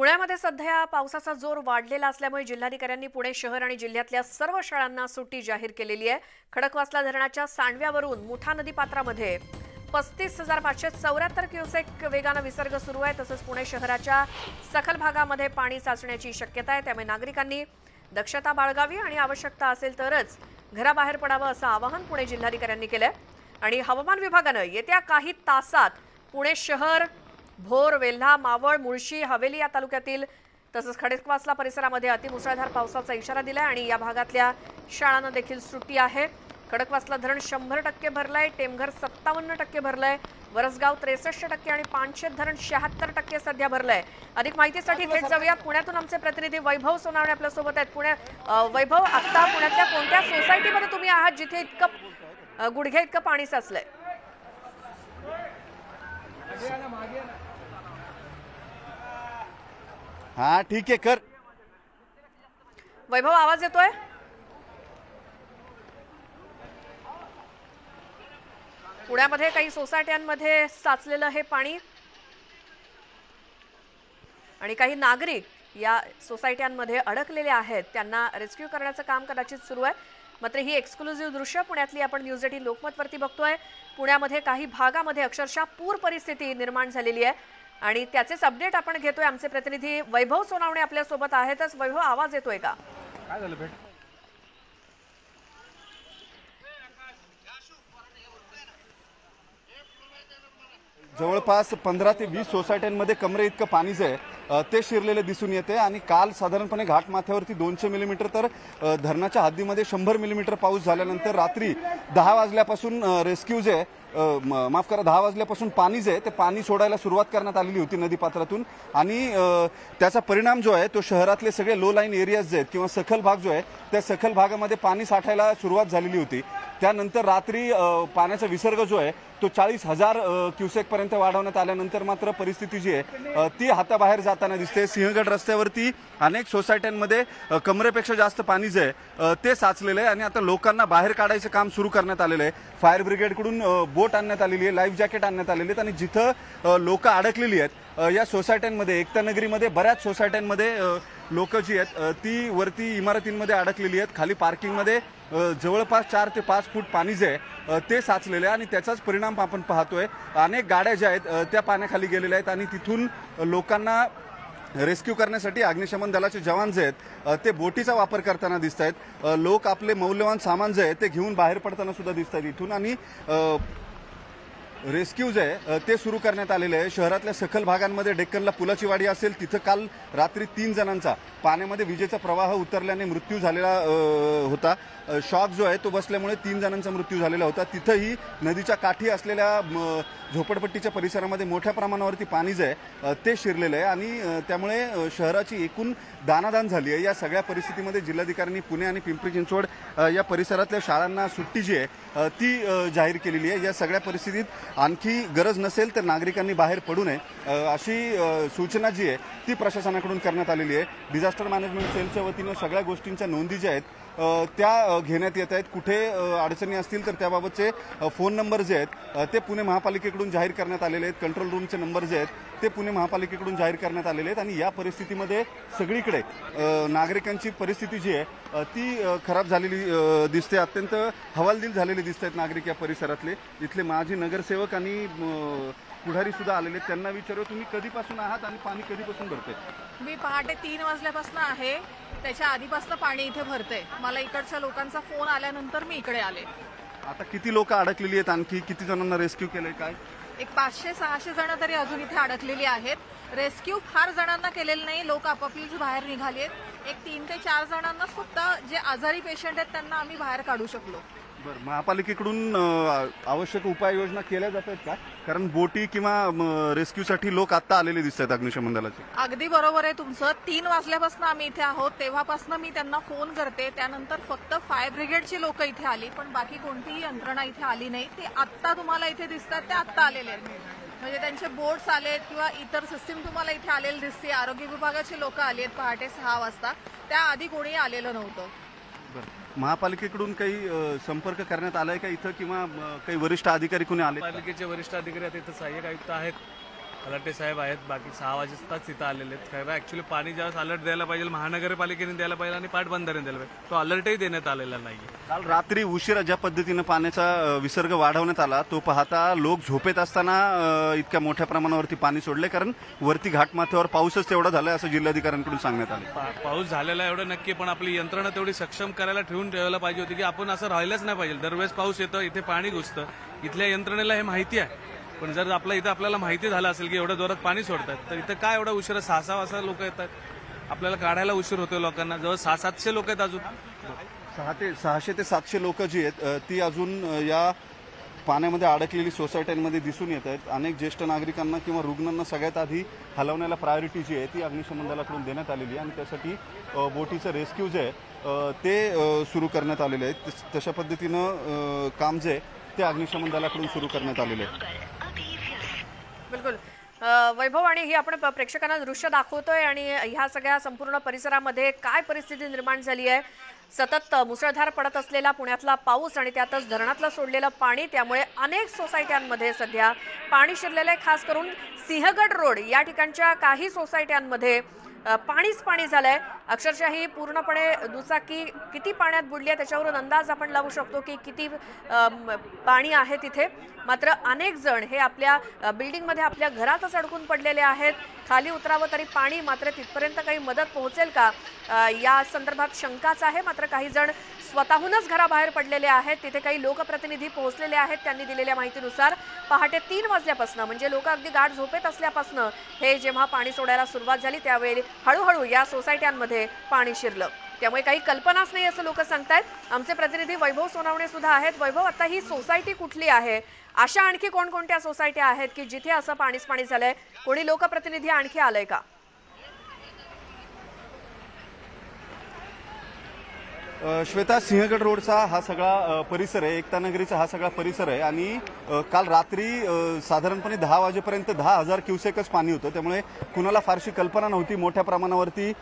पुण्यामध्ये सध्या पावसाचा जोर वाढलेला असल्यामुळे जिल्हाधिकाऱ्यांनी पुणे शहर आणि जिल्ह्यातल्या सर्व शाळांना सुट्टी जाहीर केलेली आहे। खडकवासला धरणाच्या सांडव्यावरून मुठा नदी पात्रामध्ये 35,574 क्युसेक वेगाने विसर्ग सुरू आहे। तसंच पुणे शहराच्या सखल भागामध्ये पाणी साचण्याची शक्यता आहे, त्यामुळे नागरिकांनी दक्षता बाळगावी आणि आवश्यकता असेल तरच घराबाहेर पडावं असं आवाहन पुणे जिल्हाधिकाऱ्यांनी केलंय। आणि हवामान विभागानं येत्या काही तासात पुणे शहर, भोर, वेल्हा, मावळ, मुळशी, हवेली या तालुक्यातील तसंच खडकवासला परिसरामध्ये अतिमुसळधार पावसाचा इशारा दिलाय आणि या भागातल्या शाळांना देखील सुट्टी आहे। खडकवासला धरण 100% भरलंय, टेमघर 57% भरलंय, वरसगाव 63% आणि पानशेत धरण 76% सध्या भरलंय। अधिक माहितीसाठी थेट जाऊया पुण्यातून आमचे प्रतिनिधी वैभव सोनावणे आपल्या सोबत आहेत। वैभव, आता पुण्यातल्या कोणत्या सोसायटीमध्ये तुम्ही आहात जिथे इतकं गुडघे इतकं पाणी साचलंय? हाँ ठीक है कर। वैभव, आवाज येतोय? पुण्यामध्ये काही सोसायट्यांमध्ये साचलेलं हे पाणी आणि काही नागरिक या सोसायट्यांमध्ये अडकलेले आहेत, त्यांना रेस्क्यू करण्याचं काम कदाचित सुरू आहे। मात्र ही एक्सक्लुझिव्ह दृश्य पुण्यातली आपण न्यूज 18 लोकमतवरती बघतोय। पुण्यामध्ये काही भागामध्ये अक्षरशः पूर परिस्थिती निर्माण झालेली आहे आणि त्याचेच अपडेट आपण घेतोय। आमचे प्रतिनिधी वैभव सोनावणे आपल्या सोबत आहेतच। वैभव, आवाज येतोय का? काय झालं भेट? जवळपास 15 ते 20 सोसायट्यांमध्ये कमरे इतकं पाणीच आहे ते शिरलेले दिसून येते आणि काल साधारणपणे घाटमाथ्यावरती 200 मिलीमीटर तर धरणाच्या हद्दीमध्ये 100 मिलीमीटर पाऊस झाल्यानंतर रात्री 10 वाजल्यापासून रेस्क्यू जे माफ करा 10 वाजल्यापासून पाणी जे ते पाणी सोडायला सुरुवात करण्यात आलेली होती नदीपात्रातून आणि त्याचा परिणाम जो आहे तो शहरातले सगळे लो लाईन एरियाज जे आहेत किंवा सखल भाग जो आहे त्या सखल भागामध्ये पाणी साठायला सुरुवात झालेली होती। त्यानंतर रात्री पाण्याचा विसर्ग जो आहे तो 40,000 क्युसेक पर्यंत वाढवण्यात आल्यानंतर मात्र परिस्थिती जी आहे ती हाताबाहेर जाताना दिसते। सिंहगड रस्त्यावरती अनेक सोसायट्यांमध्ये कमरेपेक्षा जास्त पाणी जे आहे ते साचलेलं आहे आणि आता लोकांना बाहेर काढायचं काम सुरू करण्यात आलेलं आहे। फायर ब्रिगेडकडून बोट आणण्यात आलेली आहे, लाईफ जॅकेट आणण्यात आलेली आहेत आणि जिथं लोक अडकलेली आहेत या सोसायट्यांमध्ये एकता नगरीमध्ये बऱ्याच सोसायट्यांमध्ये लोक जी आहेत ती वरती इमारतींमध्ये अडकलेली आहेत। खाली पार्किंगमध्ये जवळपास 4 ते 5 फूट पाणी जे आहे ते साचलेले आहे आणि त्याचाच परिणाम आपण पाहतोय। अनेक गाड्या ज्या आहेत त्या पाण्याखाली गेलेल्या आहेत आणि तिथून लोकांना रेस्क्यू करण्यासाठी अग्निशमन दलाचे जवान जे आहेत ते बोटीचा वापर करताना दिसत आहेत। लोक आपले मौल्यवान सामान जे आहे ते घेऊन बाहेर पडताना सुद्धा दिसत आहेत इथून आणि रेस्क्यू जे आहे ते सुरू करण्यात आलेले आहे। शहरातल्या सखल भागांमध्ये डेक्कनला पुलाची वाडी असेल तिथं काल रात्री 3 जणांचा पाण्यामध्ये विजेचा प्रवाह उतरल्याने मृत्यू झालेला होता। शॉक जो आहे तो बसल्यामुळे 3 जणांचा मृत्यू झालेला होता। तिथंही नदीच्या काठी असलेल्या झोपडपट्टीच्या परिसरामध्ये मोठ्या प्रमाणावरती पाणी जे आहे ते शिरलेलं आहे आणि त्यामुळे शहराची एकूण दानादान झाली आहे। या सगळ्या परिस्थितीमध्ये जिल्हाधिकाऱ्यांनी पुणे आणि पिंपरी चिंचवड या परिसरातल्या शाळांना सुट्टी जी आहे ती जाहीर केलेली आहे। या सगळ्या परिस्थितीत आणखी गरज नसेल तर नागरिकांनी बाहेर पडू नये अशी सूचना जी आहे ती प्रशासनाकडून करण्यात आलेली आहे। डिझास्टर मॅनेजमेंट सेलच्या वतीनं सगळ्या गोष्टींच्या नोंदी ज्या आहेत त्या घेण्यात येत आहेत। कुठे अडचणी असतील तर त्याबाबतचे फोन नंबर जे आहेत ते पुणे महापालिकेकडून जाहीर करण्यात आलेले आहेत। कंट्रोल रूमचे नंबर जे आहेत ते पुणे महापालिकेकडून जाहीर करण्यात आलेले आहेत आणि या परिस्थितीमध्ये सगळीकडे नागरिकांची परिस्थिती जी आहे ती खराब झालेली दिसते। अत्यंत हवालदिल झालेले दिसत आहेत नागरिक या परिसरातले। इथले माजी नगरसेवक आणि पुढारी सुद्धा आलेले, त्यांना विचारू तुम्ही कधीपासून आहात आणि पाणी कधीपासून भरते? मी पहाटे 3 वाजल्यापासून आहे, त्याच्या आधीपासून पाणी इथे भरते। मला इकडच्या लोकांचा फोन आल्यानंतर मी इकडे आले। आता किती लोक अडकलेली आहेत, आणखी किती जणांना रेस्क्यू केलंय काय? एक 500-600 जण तरी अजून इथे अडकलेली आहेत। रेस्क्यू फार जणांना केलेलं नाही, लोक आपापलीच बाहेर निघाले आहेत। एक 3 ते 4 जणांना फक्त जे आजारी पेशंट आहेत त्यांना आम्ही बाहेर काढू शकलो। बरं, महापालिकेकडून आवश्यक उपाययोजना केल्या जात आहेत का? कारण बोटी किंवा रेस्क्यूसाठी लोक आता आलेले दिसत आहेत अग्निशमन दलाचे। अगदी बरोबर आहे तुमचं। 3 वाजल्यापासून आम्ही इथे आहोत, तेव्हापासून मी त्यांना फोन करते। त्यानंतर फक्त फायर ब्रिगेडची लोक इथे आली, पण बाकी कोणतीही यंत्रणा इथे आली नाही। ते आत्ता तुम्हाला इथे दिसतात, ते आत्ता आलेले आहेत, म्हणजे त्यांचे बोट्स आलेत किंवा इतर सिस्टीम तुम्हाला इथे आलेली दिसते। आरोग्य विभागाचे लोक आले आहेत पहाटे 6 वाजता, त्याआधी कोणी आलेलं नव्हतं। महापालिकेकडून काही संपर्क करण्यात आलाय का इथं किंवा काही वरिष्ठ अधिकारी कोणी आले? पालिकेचे वरिष्ठ अधिकारी आता इथं सहाय्यक आयुक्त आहेत, तलाटे साहेब आहेत, बाकी 6 वाजताच इथं आलेले आहेत. खरं ॲक्च्युली पाणी ज्यावेळेस अलर्ट द्यायला पाहिजे महानगरपालिकेने द्यायला पाहिजे आणि पाटबंधाऱ्याने द्यायला पाहिजे, तो अलर्टही देण्यात आलेला नाही. काल रात्री उशिरा ज्या पद्धतीनं पाण्याचा विसर्ग वाढवण्यात आला तो पाहता लोक झोपेत असताना इतक्या मोठ्या प्रमाणावरती पाणी सोडले, कारण वरती घाटमाथ्यावर पाऊसच तेवढा झालाय असं जिल्हाधिकाऱ्यांकडून सांगण्यात आलं. पाऊस झालेला एवढं नक्की, पण आपली यंत्रणा तेवढी सक्षम करायला ठेवायला पाहिजे होती की आपण असं राहिलंच नाही पाहिजे. दरवेळेस पाऊस येतं, इथे पाणी घुसतं, इथल्या यंत्रणेला हे माहिती आहे. पण जर आपल्याला माहिती झालं असेल की एवढ्या जोरात पाणी सोडतात, तर इथं काय एवढा उशिरा 6-6 वाजता लोक येतात, आपल्याला काढायला उशीर होतोय लोकांना. जवळ 600-700 लोक आहेत अजून. 600 ते 700 लोक जी आहेत ती अजून या पाण्यामध्ये अडकलेली सोसायट्यांमध्ये दिसून येत आहेत. अनेक ज्येष्ठ नागरिकांना किंवा रुग्णांना सगळ्यात आधी हलवण्याला प्रायोरिटी जी आहे ती अग्निशमन दलाकडून देण्यात आलेली आहे आणि त्यासाठी बोटीचं रेस्क्यू जे आहे ते सुरू करण्यात आलेले आहे. तशा पद्धतीनं काम जे आहे ते अग्निशमन दलाकडून सुरू करण्यात आलेले आहे. बिलकुल वैभव, आणि ही आपण प्रेक्षकांना दृश्य दाखवतोय आणि ह्या सगळ्या संपूर्ण परिसरामध्ये काय परिस्थिती निर्माण झाली आहे. सतत मुसळधार पडत असलेला पुण्यातला पाऊस आणि त्यातच धरणातलं सोडलेलं पाणी, त्यामुळे अनेक सोसायट्यांमध्ये सध्या पाणी शिरलेलं आहे. खास करून सिंहगड रोड या ठिकाणच्या काही सोसायट्यांमध्ये पाणीच पाणी झालंय. अक्षरशः ही पूर्णपणे दुचाकी किती पाण्यात बुडली आहे त्याच्यावरून अंदाज आपण लावू शकतो की किती पाणी आहे तिथे. मात्र अनेक जण हे आपल्या बिल्डिंगमध्ये आपल्या घरातच अडकून पडलेले आहेत. खाली उतरावं तरी पाणी, मात्र तिथपर्यंत काही मदत पोहोचेल का या संदर्भात शंकाच आहे. मात्र काही जण स्वतःहूनच घराबाहेर पडलेले आहेत. तिथे काही लोकप्रतिनिधी पोहोचलेले आहेत. त्यांनी दिलेल्या माहितीनुसार पहाटे 3 वाजल्यापासून, म्हणजे लोक अगदी गाढ झोपेत असल्यापासून हे जेव्हा पाणी सोडायला सुरुवात झाली त्यावेळी हळूहळू या सोसायट्यांमध्ये पाणी शिरलं. त्यामुळे काही कल्पनाच नाही असं लोक सांगतायत. आमचे प्रतिनिधी वैभव सोनावणे सुद्धा आहेत. वैभव, आता ही सोसायटी कुठली आहे? अशा आणखी कोणकोणत्या सोसायट्या आहेत की जिथे असं पाणीच पाणी झालंय? कोणी लोकप्रतिनिधी आणखी आलंय का? श्वेता, सिंहगड रोडचा हा सगळा परिसर आहे, एकता नगरीचा हा सगळा परिसर आहे आणि काल रात्री साधारणपणे 10 वाजेपर्यंत 10,000 क्युसेकच पाणी होतं. त्यामुळे कुणाला फारशी कल्पना नव्हती मोठ्या प्रमाणावरती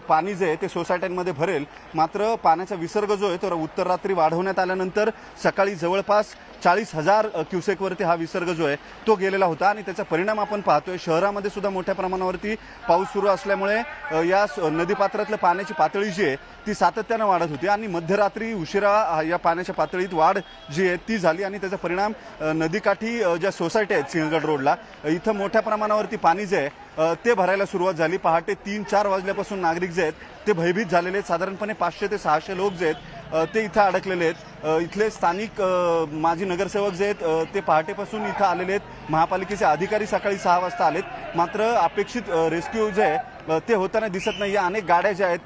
पाणी जे आहे ते सोसायट्यांमध्ये भरेल. मात्र पाण्याचा विसर्ग जो आहे तो उत्तर रात्री वाढवण्यात आल्यानंतर सकाळी जवळपास 40,000 क्युसेकवरती हा विसर्ग जो आहे तो गेलेला होता आणि त्याचा परिणाम आपण पाहतोय. शहरामध्ये सुद्धा मोठ्या प्रमाणावरती पाऊस सुरू असल्यामुळे या नदीपात्रातल्या पाण्याची पातळी जी आहे ती सातत्यानं वाढत होती आणि मध्यरात्री उशिरा या पाण्याच्या पातळीत वाढ जी आहे ती झाली आणि त्याचा परिणाम नदीकाठी ज्या सोसायटी आहेत सिंहगड रोडला इथं मोठ्या प्रमाणावरती पाणी जे आहे ते भरायला सुरुवात झाली. पहाटे 3-4 वाजल्यापासून नागरिक जे आहेत ते भयभीत झालेले आहेत. साधारणपणे 500 ते 600 लोक जे आहेत ते इथं अडकलेले आहेत. इथले स्थानिक माजी नगरसेवक जे आहेत ते पहाटेपासून इथं आलेले आहेत. महापालिकेचे अधिकारी सकाळी 6 वाजता आलेत. मात्र अपेक्षित रेस्क्यू जे आहे ते होताना दिसत नाही. अनेक गाड्या ज्या आहेत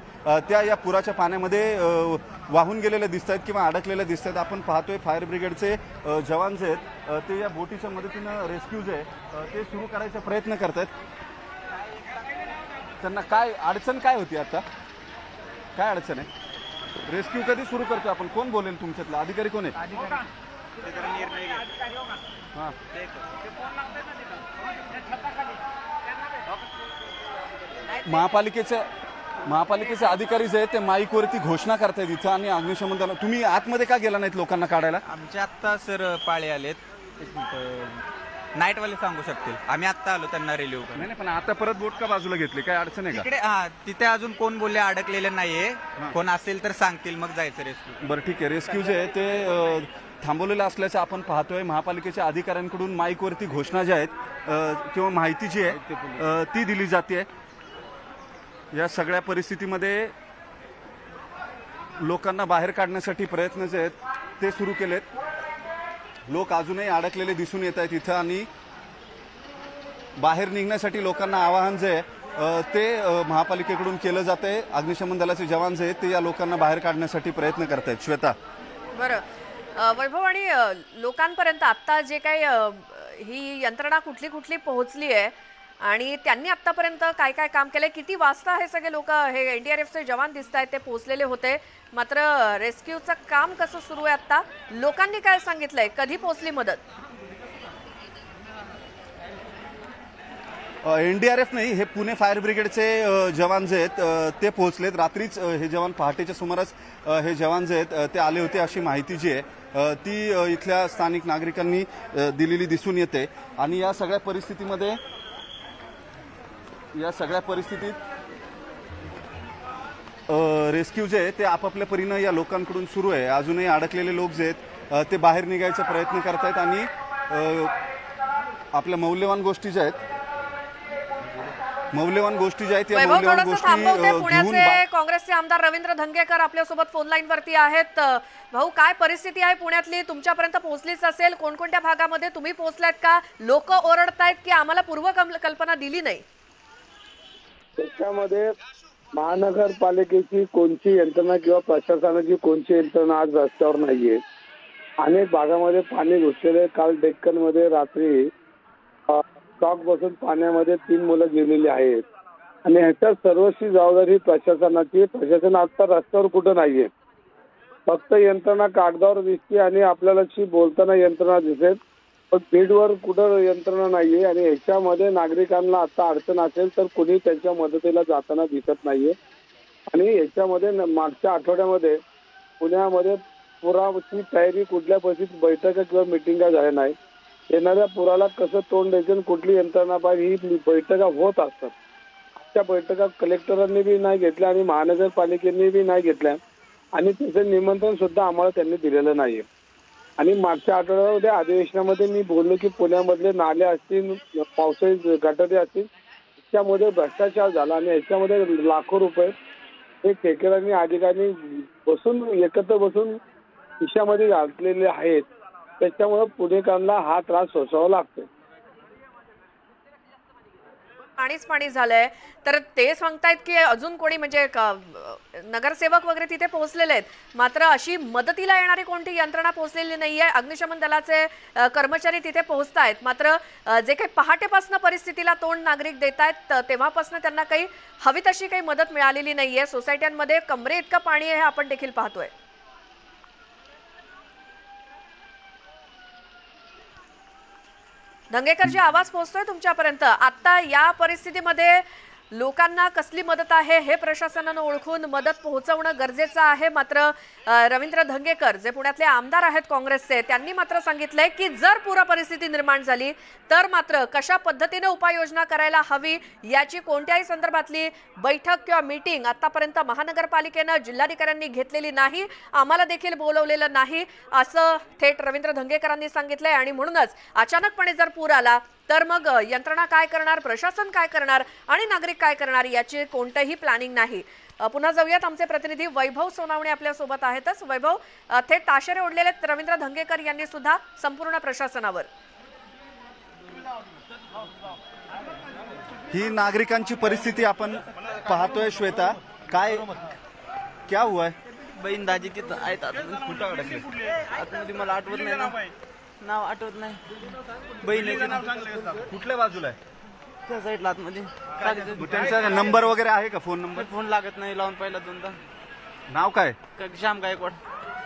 त्या या पुराच्या पाण्यामध्ये वाहून गेलेल्या दिसत आहेत किंवा अडकलेल्या दिसत आहेत. आपण पाहतोय फायर ब्रिगेडचे जवान जे आहेत ते या बोटीच्या मदतीनं रेस्क्यू जे आहे ते सुरू करायचा प्रयत्न करत आहेत. त्यांना काय अडचण काय होती? आता काय अडचण आहे? रेस्क्यू कधी सुरू करतो आपण? कोण बोलेल तुमच्यातला अधिकारी? कोण आहे? हां, महापालिकेचे अधिकारी जे आहेत ते माईकवरती घोषणा करतायत इथं आणि अग्निशमन दल. तुम्ही आतमध्ये का गेला नाहीत लोकांना काढायला? आमचे आत्ता सर पाळे आलेत, नाईटवाले सांगू शकतील. आम्ही आत्ता आलो त्यांना रिलीव्ह करून. नाही, पण आता परत बोट का बाजूला घेतली? काय अडचण आहे का? तिकडे तिथे अजून कोण बोलले अडकलेले नाहीये. कोण असेल तर सांगतील, मग जायचं रेस्क्यू. बरं, ठीक आहे. रेस्क्यू जे आहे ते थांबवलेलं असल्याचं आपण पाहतोय. महापालिकेच्या अधिकाऱ्यांकडून माईकवरती घोषणा ज्या आहेत किंवा माहिती जी आहे ती दिली जाते. या सगळ्या परिस्थितीमध्ये लोकांना बाहेर काढण्यासाठी प्रयत्न जे आहेत ते सुरू केलेत. लोक अजूनही अडकलेले दिसून येत आहेत इथं आणि बाहेर निघण्यासाठी लोकांना आवाहन जे आहे ते महापालिकेकडून केलं जात आहे. अग्निशमन दलाचे जवान जे आहेत ते या लोकांना बाहेर काढण्यासाठी प्रयत्न करत आहेत. श्वेता, बरं वैभव, आणि लोकांपर्यंत आता जे काही ही यंत्रणा कुठली कुठली पोहोचली आहे आणि त्यांनी आतापर्यंत काय काय काम केलंय? किती वाजता हे सगळे लोक, हे एनडीआरएफचे जवान दिसत आहेत ते पोहोचलेले होते? मात्र रेस्क्यूचं काम कसं सुरू आहे आता? लोकांनी काय सांगितलंय? कधी पोहोचली मदत? एनडीआरएफ नाही, हे पुणे फायर ब्रिगेडचे जवान जे आहेत ते पोहोचलेत. रात्रीच हे जवान पहाटेच्या सुमारास हे जवान जे आहेत ते आले होते अशी माहिती जी आहे ती इथल्या स्थानिक नागरिकांनी दिलेली दिसून येते. आणि या सगळ्या परिस्थितीमध्ये या सगळ्या परिस्थितीत रेस्क्यू जे आहे ते आपापल्या परीनं या लोकांकडून सुरू आहे. अजूनही अडकलेले लोक जे आहेत ते बाहेर निघायचा प्रयत्न करतायत आणि आपल्या मौल्यवान गोष्टी ज्या आहेत या वैभव, मौल्यवान थोडंसं गोष्टी थांबवते. घेऊन पुण्याचे काँग्रेसचे आमदार रवींद्र धंगेकर आपल्यासोबत फोन लाईन वरती आहेत. भाऊ, काय परिस्थिती आहे पुण्यातली? तुमच्यापर्यंत पोहोचलीच असेल. कोणकोणत्या भागामध्ये तुम्ही पोहोचलात का? लोक ओरडतायत की आम्हाला पूर्वकल्पना दिली नाही? त्याच्यामध्ये महानगरपालिकेची कोणती यंत्रणा किंवा प्रशासनाची कोणती यंत्रणा आज रस्त्यावर नाहीये. अनेक भागामध्ये पाणी घुसलेले. काल डेक्कनमध्ये रात्री स्टॉक बसून पाण्यामध्ये 3 मुलं गेलेली आहेत आणि ह्याच्या सर्वस्वी जबाबदारी प्रशासनाची. प्रशासन आता रस्त्यावर कुठं नाहीये. फक्त यंत्रणा कागदावर दिसते आणि आपल्याला बोलताना यंत्रणा दिसेल, पण फील्डवर कुठं यंत्रणा नाहीये. आणि ह्याच्यामध्ये नागरिकांना आता अडचण असेल तर कुणी त्यांच्या मदतीला जाताना दिसत नाहीये. आणि याच्यामध्ये मागच्या आठवड्यामध्ये पुण्यामध्ये पुराची तयारी कुठल्या परिस्थितीत बैठका किंवा मिटिंगा झाल्या नाही. येणाऱ्या पुराला कसं तोंड द्यायचं, कुठली यंत्रणा पाहिजे ही बैठका होत असतात. त्या बैठका कलेक्टरांनी बी नाही घेतल्या आणि महानगरपालिकेने बी नाही घेतल्या आणि त्याचं निमंत्रण सुद्धा आम्हाला त्यांनी दिलेलं नाहीये. आणि मागच्या आठवड्यामध्ये अधिवेशनामध्ये मी बोललो की पुण्यामधले नाले असतील, पावसाळी गटारे असतील, त्याच्यामध्ये भ्रष्टाचार झाला आणि याच्यामध्ये लाखो रुपये हे ठेकेदारांनी अधिकाऱ्यांनी बसून एकत्र बसून खिशामध्ये घातलेले आहेत. त्याच्यामुळे पुणेकरांना हा त्रास सोसावा लागतो. पाणी झालंय तर ते सांगतायत की अजून कोणी म्हणजे नगरसेवक वगैरे तिथे पोहोचलेले आहेत, मात्र अशी मदतीला येणारी कोणती यंत्रणा पोहोचलेली नाहीये. अग्निशमन दलाचे कर्मचारी तिथे पोहोचतायत, मात्र जे काही पहाटेपासून परिस्थितीला तोंड नागरिक देत आहेत तेव्हापासून त्यांना काही हवी तशी काही मदत मिळालेली नाहीये. सोसायट्यांमध्ये कमरे इतकं पाणी आहे हे आपण देखील पाहतोय. धंगेकरजी, आवाज पोहोचतोय तुमच्यापर्यंत. आता या परिस्थितीमध्ये लोकांना कसली मदत आहे हे प्रशासनानं ओळखून मदत पोहोचवणं गरजेचं आहे. मात्र रवींद्र धंगेकर जे पुण्यातले आमदार आहेत काँग्रेसचे, त्यांनी मात्र सांगितलंय की जर पूर परिस्थिती निर्माण झाली तर मात्र कशा पद्धतीने उपाययोजना करायला हवी याची कोणत्याही संदर्भातली बैठक किंवा मीटिंग आतापर्यंत महानगरपालिकेनं जिल्हाधिकाऱ्यांनी घेतलेली नाही, आम्हाला देखील बोलवलेलं नाही, असं थेट रवींद्र धंगेकरांनी सांगितलंय. आणि म्हणूनच अचानकपणे जर पूर आला तर मग यंत्रणा काय करणार, प्रशासन काय करणार आणि नागरिक काय करणार याची कोणतंही प्लॅनिंग नाही. पुन्हा जाऊयात, आमचे प्रतिनिधी वैभव सोनावणे आपल्या सोबत आहेतच. वैभव, थेट ताशेरे ओढलेले रवींद्र धंगेकर यांनी सुद्धा संपूर्ण प्रशासनावर. ही नागरिकांची परिस्थिती आपण पाहतोय. श्वेता, काय क्या हुआ है? बहीण दाजी तिथं आहेत आतमध्ये, मला आठवत नाही ना, नाव आठवत नाही. बहीण कुठल्या बाजूला आहे? त्या साईडला आतमध्ये. त्यांचा नंबर वगैरे आहे का? Phone number? फोन लागत नाही, लावून पाहिला 2दा. नाव काय? श्याम गायकवाड.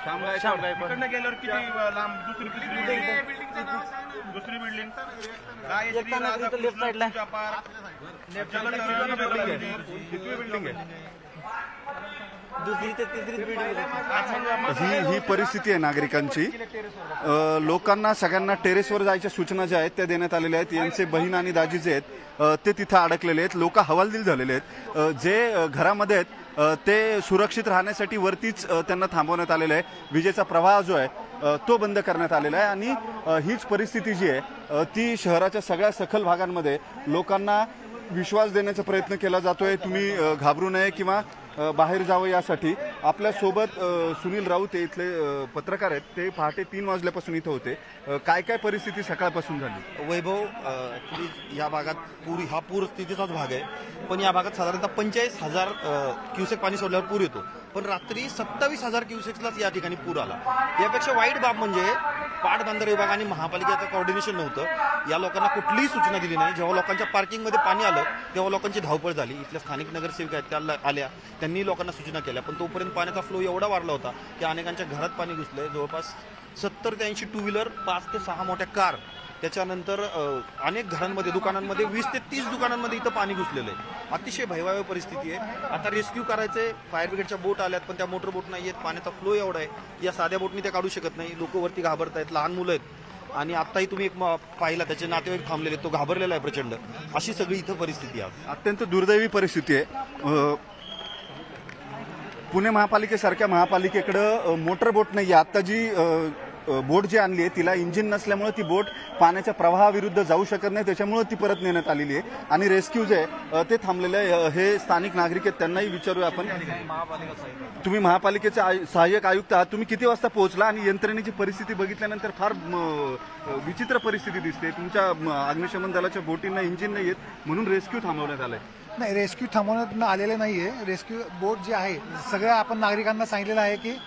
श्याम गायकवाड. गेल्यावर किती लांब दुसरी बिल्डिंग लेफ्ट साईडला बिल्डिंग आहे. दुसरी ते तिसरी बिल्डिंग. ही परिस्थिती आहे नागरिकांची. लोकांना सगळ्यांना टेरेसवर जायच्या सूचना ज्या आहेत त्या देण्यात आलेल्या आहेत. यांचे बहीण आणि दाजी जे आहेत ते तिथं अडकलेले आहेत. लोक हवालदिल झालेले आहेत. जे घरामध्ये आहेत ते सुरक्षित राहण्यासाठी वरतीच त्यांना थांबवण्यात आलेलं आहे. विजेचा प्रवाह जो आहे तो बंद करण्यात आलेला आहे. आणि हीच परिस्थिती जी आहे ती शहराच्या सगळ्या सखल भागांमध्ये लोकांना विश्वास देण्याचा प्रयत्न केला जातोय. तुम्ही घाबरू नये किंवा बाहेर जावं यासाठी. आपल्यासोबत सुनील राऊत इथले पत्रकार आहेत. ते पहाटे 3 वाजल्यापासून इथं होते. काय काय परिस्थिती सकाळपासून झाली? वैभव, ऍक्च्युली या भागात हा पूर स्थितीचाच भाग आहे, पण या भागात साधारणतः 45,000 क्युसेक पाणी सोडल्यावर पूर येतो, पण रात्री 27,000 क्युसेक्सलाच या ठिकाणी पूर आला. यापेक्षा वाईट बाब म्हणजे पाटबंधारे विभाग आणि महापालिकेचं कोऑर्डिनेशन नव्हतं. या लोकांना कुठलीही सूचना दिली नाही. जेव्हा लोकांच्या पार्किंगमध्ये पाणी आलं तेव्हा लोकांची धावपळ झाली. इथल्या स्थानिक नगरसेविका आहेत त्या आल्या, त्यांनी लोकांना सूचना केल्या, पण तोपर्यंत पाण्याचा फ्लो एवढा वाढला होता की अनेकांच्या घरात पाणी घुसलंय. जवळपास 70 ते 80 टू व्हीलर, 5 ते 6 मोठ्या कार, त्याच्यानंतर अनेक घरांमध्ये, दुकानांमध्ये 20 ते 30 दुकानांमध्ये इथं पाणी घुसलेलं आहे. अतिशय भयावह परिस्थिती आहे. आता रेस्क्यू करायचे, फायर ब्रिगेडच्या बोट आल्यात, पण त्या मोटर बोट नाही आहेत. पाण्याचा फ्लो एवढा आहे, या साध्या बोटनी त्या काढू शकत नाही. लोक वरती घाबरत आहेत, लहान मुलं आहेत. आणि आताही तुम्ही एक पाहिला त्याचे नातेवाईक थांबलेले, तो घाबरलेला आहे प्रचंड. अशी सगळी इथं परिस्थिती आहे. अत्यंत दुर्दैवी परिस्थिती आहे. पुणे महापालिकेसारख्या महापालिकेकडं मोटर बोट नाही आहे. आता जी बोट जी आणली आहे तिला इंजिन नसल्यामुळे ती बोट पाण्याच्या प्रवाहाविरुद्ध जाऊ शकत नाही, त्याच्यामुळे ती परत नेण्यात आलेली आहे. आणि रेस्क्यू जे आहे ते थांबलेले आहे. हे स्थानिक नागरिक आहेत, त्यांनाही विचारूया आपण. तुम्ही महापालिकेचे सहाय्यक आयुक्त आहात, तुम्ही किती वाजता पोहोचला आणि यंत्रणेची परिस्थिती बघितल्यानंतर फार विचित्र परिस्थिती दिसते. तुमच्या अग्निशमन दलाच्या बोटींना इंजिन नाही आहेत म्हणून रेस्क्यू थांबवण्यात आलंय. नाही, रेस्क्यू थांबवण्यात आलेले नाहीये. रेस्क्यू बोट जे आहे सगळ्या आपण नागरिकांना सांगितलेलं आहे की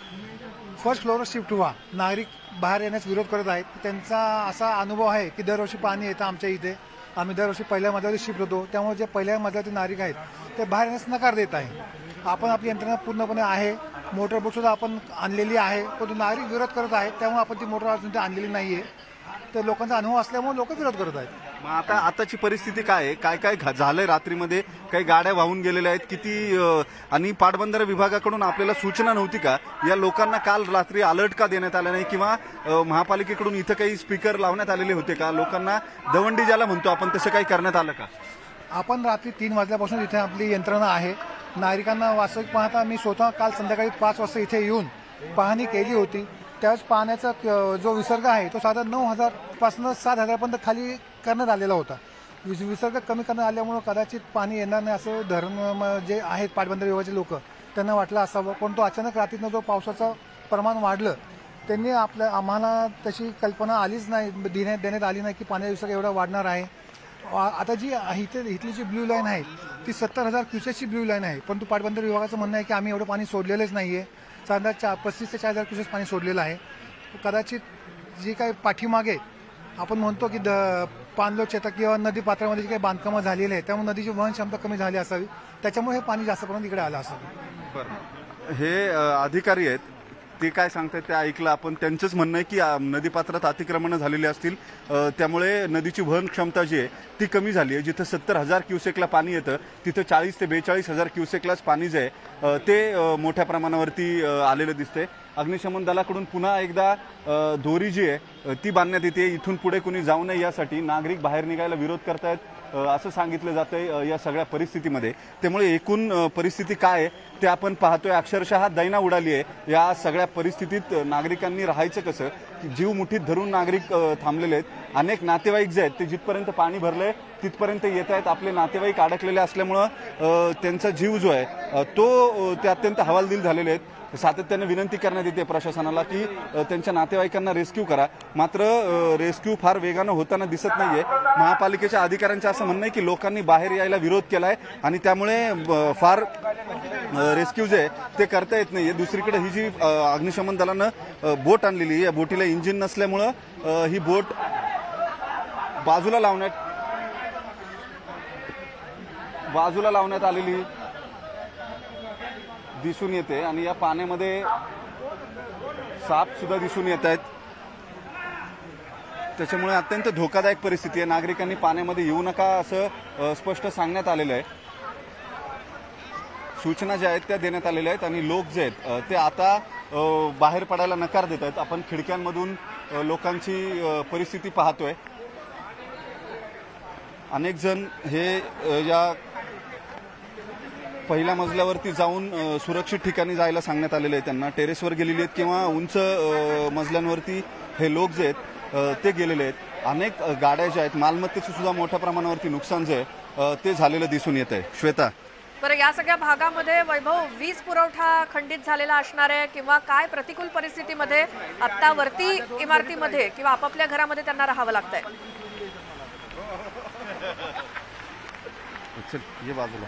फर्स्ट फ्लोअरवर शिफ्ट व्हा. नागरिक बाहेर येण्यास विरोध करत आहेत. त्यांचा असा अनुभव आहे की दरवर्षी पाणी येतं आमच्या इथे. आम्ही दरवर्षी पहिल्या मजल्यावर शिफ्ट होतो, त्यामुळे जे पहिल्या मजल्यावरती नागरिक आहेत ते बाहेर येण्यास नकार देत आहे. आपण आपली यंत्रणा पूर्णपणे आहे, मोटर बोट सुद्धा आपण आणलेली आहे, पण नागरिक विरोध करत आहेत. त्यामुळे आपण ती मोटर अजून आणलेली नाहीये. तर लोकांचा अनुभव असल्यामुळे लोक विरोध करत आहेत. मग आता आताची परिस्थिती काय आहे? काय काय झालंय? रात्रीमध्ये काही गाड्या वाहून गेलेल्या आहेत किती? आणि पाटबंधारे विभागाकडून आपल्याला सूचना नव्हती का? या लोकांना काल रात्री अलर्ट का देण्यात आला नाही? किंवा महापालिकेकडून इथं काही स्पीकर लावण्यात आलेले होते का? लोकांना दवंडी ज्याला म्हणतो आपण तसं काही करण्यात आलं का? आपण रात्री 3 वाजल्यापासून इथे आपली यंत्रणा आहे. नागरिकांना वास्तविक पाहता मी स्वतः काल संध्याकाळी 5 वाजता इथे येऊन पाहणी केली होती. त्यावेळेस पाण्याचा जो विसर्ग आहे तो साधारण 9,000 पासून 7,000 खाली करण्यात आलेला होता. विसर्ग कमी करण्यात आल्यामुळे कदाचित पाणी येणार नाही असं धरण जे आहेत पाटबंधारे विभागाचे लोक त्यांना वाटलं असावं. पण तो अचानक रात्रीनं जो पावसाचं प्रमाण वाढलं त्यांनी आम्हाला तशी कल्पना आलीच नाही, देण्यात आली नाही की पाण्याचा विसर्ग एवढा वाढणार आहे. आता जी इथली जी ब्ल्यू लाईन आहे ती 70,000 क्युसेसची ब्ल्यू लाईन आहे. परंतु पाटबंधारे विभागाचं म्हणणं आहे की आम्ही एवढं पाणी सोडलेलंच नाही आहे. साधारण 35 ते 40,000 क्युसेस पाणी सोडलेलं आहे. कदाचित जी काही पाठीमागे आपण म्हणतो की पाणलोट शेतात किंवा नदी पात्रामध्ये जी काही बांधकामं झालेली आहे त्यामुळे नदीची वहन क्षमता कमी झाली असावी, त्याच्यामुळे हे पाणी जास्त प्रमाणात इकडे आलं असावं. बरं, हे अधिकारी आहेत ते काय सांगतात ते ऐकलं आपण. त्यांचंच म्हणणं आहे की नदीपात्रात अतिक्रमणं झालेली असतील, त्यामुळे नदीची वहन क्षमता जी आहे ती कमी झाली आहे. जिथं 70,000 क्युसेकला पाणी येतं तिथं 40,000 ते 42,000 क्युसेकलाच पाणी जे आहे ते मोठ्या प्रमाणावरती आलेलं दिसते. अग्निशमन दलाकडून पुन्हा एकदा दोरी जी आहे ती बांधण्यात येते. इथून पुढे कुणी जाऊ नये यासाठी नागरिक बाहेर निघायला विरोध करतायत असं सांगितलं जातंय या सगळ्या परिस्थितीमध्ये. त्यामुळे एकूण परिस्थिती काय आहे ते आपण पाहतोय. अक्षरशः दैना उडाली आहे. या सगळ्या परिस्थितीत नागरिकांनी राहायचं कसं? जीव मुठीत धरून नागरिक थांबलेले आहेत. अनेक नातेवाईक जे आहेत ते जिथपर्यंत पाणी भरलंय तिथपर्यंत येत आहेत. आपले नातेवाईक अडकलेले असल्यामुळं त्यांचा जीव जो आहे तो ते अत्यंत हवालदिल झालेले आहेत. सातत्याने विनंती करण्यात येते प्रशासनाला की त्यांच्या नातेवाईकांना रेस्क्यू करा. मात्र रेस्क्यू फार वेगानं होताना दिसत नाहीये. महापालिकेच्या अधिकाऱ्यांचं असं म्हणणं आहे की लोकांनी बाहेर यायला विरोध केलाय आणि त्यामुळे फार रेस्क्यू जे ते करता येत नाहीये. दुसरीकडे ही जी अग्निशमन दलानं बोट आणलेली, या बोटीला इंजिन नसल्यामुळं ही बोट बाजूला लावण्यात आलेली दिसून येते. आणि या पाण्यामध्ये साप सुद्धा दिसून येत आहेत. त्याच्यामुळे अत्यंत धोकादायक परिस्थिती आहे. नागरिकांनी पाण्यामध्ये येऊ नका असं स्पष्ट सांगण्यात आलेलं आहे. सूचना ज्या आहेत त्या देण्यात आलेल्या आहेत आणि लोक जे आहेत ते आता बाहेर पडायला नकार देत आहेत. आपण खिडक्यांमधून लोकांची परिस्थिती पाहतोय. अनेक जण हे या पहिल्या मजल्यावरती जाऊन सुरक्षित ठिकाणी जायला सांगण्यात आलेलं आहे. त्यांना टेरेसवर गेलेले आहेत किंवा उंच मजल्यांवरती हे लोक जे आहेत ते गेलेले आहेत. अनेक गाड्या ज्या आहेत मालमत्तेचं सुद्धा मोठ्या प्रमाणावरती नुकसान जे आहे ते झालेलं दिसून येत आहे. श्वेता, बरं, या सगळ्या भागामध्ये वैभव वीज पुरवठा खंडित झालेला असणार आहे किंवा काय प्रतिकूल परिस्थितीमध्ये आत्ता वरती इमारतीमध्ये किंवा आपापल्या घरामध्ये त्यांना राहावं लागतंय? ये बाजूला